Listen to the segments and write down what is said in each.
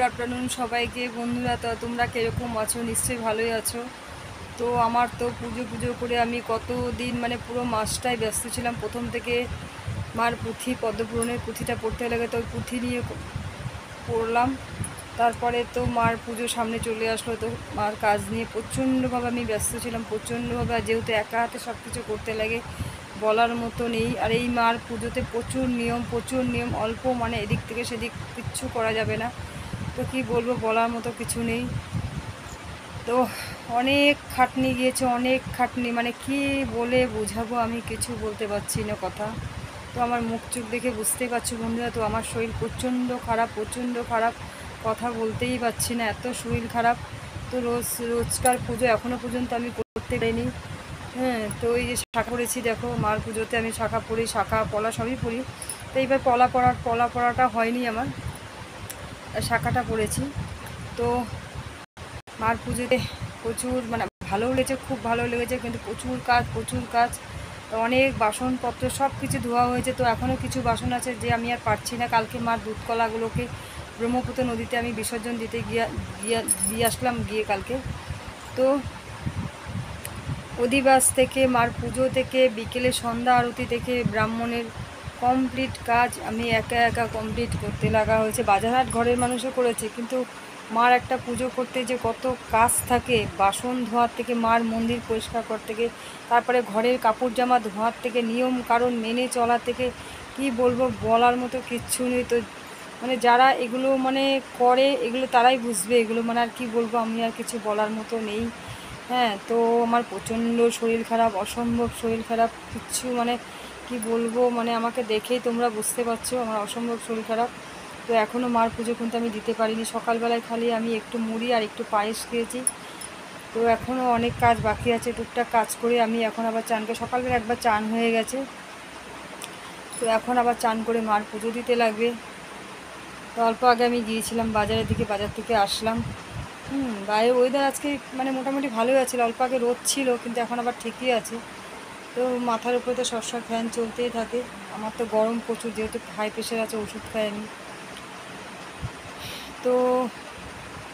Afternoon সবাইকে। বন্ধুরা, তো তোমরা কীরকম আছো? নিশ্চয়ই ভালোই আছো। তো আমার তো পুজো করে আমি কতদিন মানে পুরো মাসটাই ব্যস্ত ছিলাম। প্রথম থেকে মার পুঁথি, পদ্মপুরাণের পুঁথিটা পড়তে লাগে, তো ওই পুঁথি নিয়ে পড়লাম। তারপরে তো মার পুজো সামনে চলে আসলো, তো মার কাজ নিয়ে প্রচণ্ডভাবে আমি ব্যস্ত ছিলাম, প্রচণ্ডভাবে। আর যেহেতু একা হাতে সব কিছু করতে লাগে, বলার মতো নেই। আর এই মার পুজোতে প্রচুর নিয়ম, অল্প মানে এদিক থেকে সেদিক কিচ্ছু করা যাবে না। তো কি বলবো, বলার মতো কিছু নেই। তো অনেক খাটনি গিয়েছে, অনেক খাটনি, মানে কি বলে বোঝাবো, আমি কিছু বলতে পারছি না কথা। তো আমার মুখ চোখ দেখে বুঝতেই পারছো বন্ধুরা, তো আমার শরীর প্রচণ্ড খারাপ, কথা বলতেই পারছি না, এত শরীর খারাপ। তো রোজকার পুজো এখনও পর্যন্ত আমি করতে পারিনি। হ্যাঁ, তো এই যে শাখা পড়েছি, দেখো মার পুজোতে আমি শাখা পড়ি, শাখা পলা সবই পড়ি। তো এইবার পলা পড়াটা হয়নি আমার, শাখাটা পড়েছি। তো মার পুজোতে প্রচুর মানে ভালোও লেগেছে, খুব ভালো লেগেছে, কিন্তু প্রচুর কাজ। তো অনেক বাসনপত্র সব কিছু ধোয়া হয়েছে। তো এখনও কিছু বাসন আছে যে আমি আর পারছি না। কালকে মার দুধকলাগুলোকে ব্রহ্মপুত্র নদীতে আমি বিসর্জন দিতে দিয়ে আসলাম গিয়ে কালকে। তো অধিবাস থেকে, মার পুজো থেকে, বিকেলে সন্ধ্যা আরতি থেকে ব্রাহ্মণের কমপ্লিট কাজ আমি একা কমপ্লিট করতে লাগা হয়েছে। বাজারহাট ঘরের মানুষও করেছে, কিন্তু মার একটা পুজো করতে যে কত কাজ থাকে, বাসন ধোয়ার থেকে, মার মন্দির পরিষ্কার করার থেকে, তারপরে ঘরের কাপড় জামা ধোয়ার থেকে, নিয়ম কারণ মেনে চলা থেকে, কি বলবো, বলার মতো কিচ্ছু নেই। তো মানে যারা এগুলো মানে করে, এগুলো তারাই বুঝবে এগুলো, মানে আর কি বলবো, আমি আর কিছু বলার মতো নেই। হ্যাঁ, তো আমার প্রচণ্ড শরীর খারাপ, অসম্ভব শরীর খারাপ, কিচ্ছু মানে কি বলবো, মানে আমাকে দেখেই তোমরা বুঝতে পারছো আমার অসম্ভব শরীর খারাপ। তো এখনও মার পুজো কিন্তু আমি দিতে পারিনি। সকালবেলায় খালি আমি একটু মুড়ি আর একটু পায়েস খেয়েছি। তো এখনও অনেক কাজ বাকি আছে, টুকটাক কাজ করে আমি এখন আবার সকালবেলা একবার চান হয়ে গেছে, তো এখন আবার চান করে মার পুজো দিতে লাগবে। তো অল্প আগে আমি গিয়েছিলাম বাজারের দিকে, বাজার থেকে আসলাম। বাইরে ওয়েদার আজকে মানে মোটামুটি ভালোই আছে, অল্প আগে রোদ ছিল, কিন্তু এখন আবার ঠিকই আছে। তো মাথার উপরে তো সবসময় ফ্যান চলতেই থাকে। আমার তো গরম প্রচুর, যেহেতু হাই প্রেশার আছে, ওষুধ খাই আমি। তো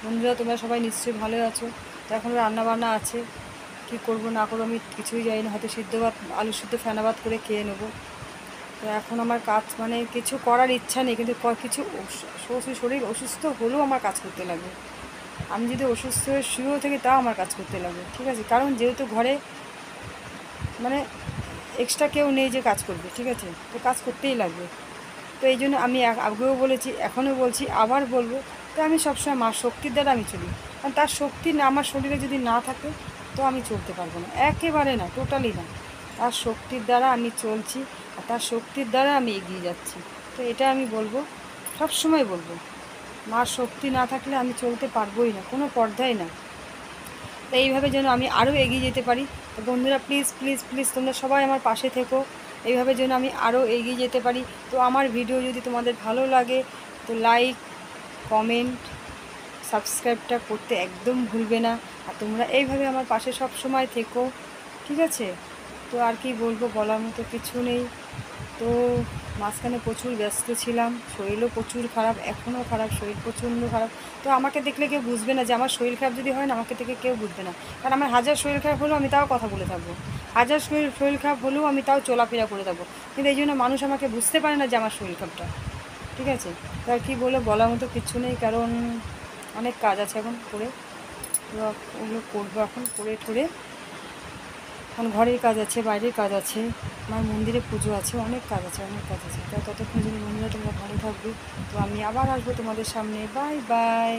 বন্ধুরা, তোমরা সবাই নিশ্চয়ই ভালো আছো। তো এখন রান্নাবান্না আছে, কী করবো না করবো আমি কিছুই জানি না, হয়তো সিদ্ধ ভাত, আলু সিদ্ধ ফেনা ভাত করে খেয়ে নেবো। তো এখন আমার কাজ মানে কিছু করার ইচ্ছা নেই, কিন্তু কিছু শরীর অসুস্থ হলেও আমার কাজ করতে লাগে। আমি যদি অসুস্থ হয়ে শুয়েও থাকি, তাও আমার কাজ করতে লাগে, ঠিক আছে? কারণ যেহেতু ঘরে মানে এক্সট্রা কেউ নেই যে কাজ করবে, ঠিক আছে? তো কাজ করতেই লাগবে। তো এই জন্য আমি আগেও বলেছি, এখনও বলছি, আবার বলবো, তো আমি সবসময় মার শক্তির দ্বারা আমি চলি। কারণ তার শক্তি না আমার শরীরে যদি না থাকে, তো আমি চলতে পারবো না, একেবারে না, টোটালি না। তার শক্তির দ্বারা আমি চলছি, আর তার শক্তির দ্বারা আমি এগিয়ে যাচ্ছি। তো এটা আমি বলবো, সবসময় বলবো, মার শক্তি না থাকলে আমি চলতে পারবোই না, কোনো পর্দায় না। তো এইভাবে যেন আমি আরও এগিয়ে যেতে পারি। তো বন্ধুরা, প্লিজ তোমরা সবাই আমার পাশে থেকো, এইভাবে যেন আমি আরও এগিয়ে যেতে পারি। তো আমার ভিডিও যদি তোমাদের ভালো লাগে, তো লাইক, কমেন্ট, সাবস্ক্রাইবটা করতে একদম ভুলবে না। আর তোমরা এইভাবে আমার পাশে সব সময় থেকো, ঠিক আছে? তো আর কি বলবো, বলার মতো কিছু নেই। তো মাঝখানে প্রচুর ব্যস্ত ছিলাম, শরীরও প্রচুর খারাপ, এখনও খারাপ, শরীর প্রচণ্ড খারাপ। তো আমাকে দেখলে কেউ বুঝবে না যে আমার শরীর খারাপ যদি হয় না, আমাকে দেখে কেউ বুঝবে না। কারণ আমার হাজার শরীর খারাপ হলেও আমি তাও কথা বলে থাকবো, হাজার শরীর খারাপ হলেও আমি তাও চলাফেরা করে থাকবো। কিন্তু এই জন্য মানুষ আমাকে বুঝতে পারে না যে আমার শরীর খারাপটা, ঠিক আছে? তো আর কি বলে, বলার মতো কিছু নেই, কারণ অনেক কাজ আছে এখন করে। তো ওগুলো করবো এখন, করে ঠরে। এখন ঘরের কাজ আছে, বাইরের কাজ আছে, আমার মন্দিরে পুজো আছে, অনেক কাজ আছে। তাই ততক্ষণ যদি বন্ধুরা তোমরা ভালো থাকবে। তো আমি আবার আসবো তোমাদের সামনে। Bye bye.